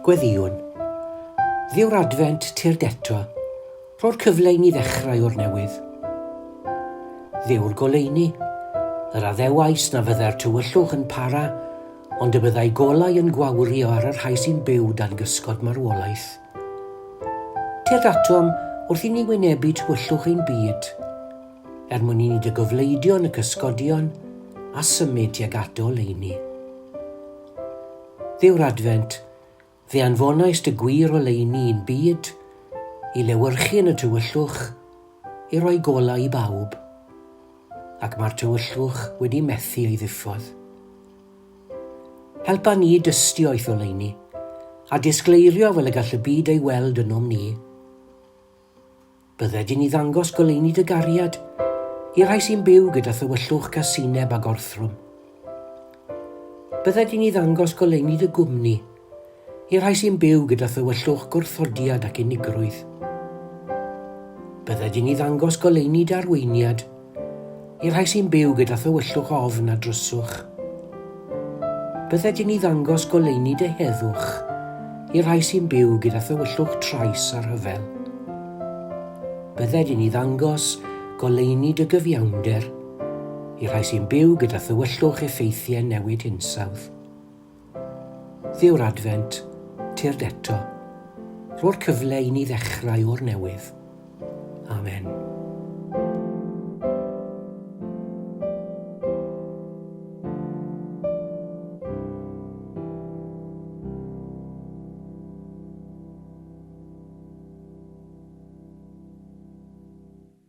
Gweddïwn. Ddiw'r Adfent Tyrd eto, ro'r cyfle i ni ddechrau o'r newydd. Ddiw'r goleuni, yr addewais na fydde'r tywyllwch yn para, ond y byddai golau yn gwawrio ar y rhai sy'n byw dan gysgod marwolaeth. Tyrd atom wrth i ni wynebu tywyllwch ein byd, mwyn i ni dy gofleidio yn y cysgodion a symud tuag at oleuni. Ddiw'r Adfent, fe anfonais dy gwir oleuni i'n byd, i lewyrchu yn y tywyllwch, i roi golau i bawb, ac mae'r tywyllwch wedi methu ei ddiffodd. Helpa ni dystio eith oleuni, a disgleirio fel y gall y byd ei weld ynom ni. Bydde di ni ddangos goleuni dy gariad, i rai sy'n byw gyda thywyllwch casineb ag orthrwm. Bydde di ni ddangos goleuni dy gwmni, i rai sy'n byw gyda thywyllwch gwrthodiad ac unigrwydd. Bydde di ni ddangos goleuni dy arweiniad, i rai sy'n byw gyda thywyllwch ofn a dryswch. Bydde di ni ddangos goleuni dy heddwch, i rai sy'n byw gyda thywyllwch trais a rhyfel. Bydde di ni ddangos goleuni dy gyfiawnder, i rai sy'n byw gyda thywyllwch effeithiau newid hinsawdd. Ddiw'r Adfent, Tyrd eto, ro'r cyfle i ni ddechrau o'r newydd. Amen.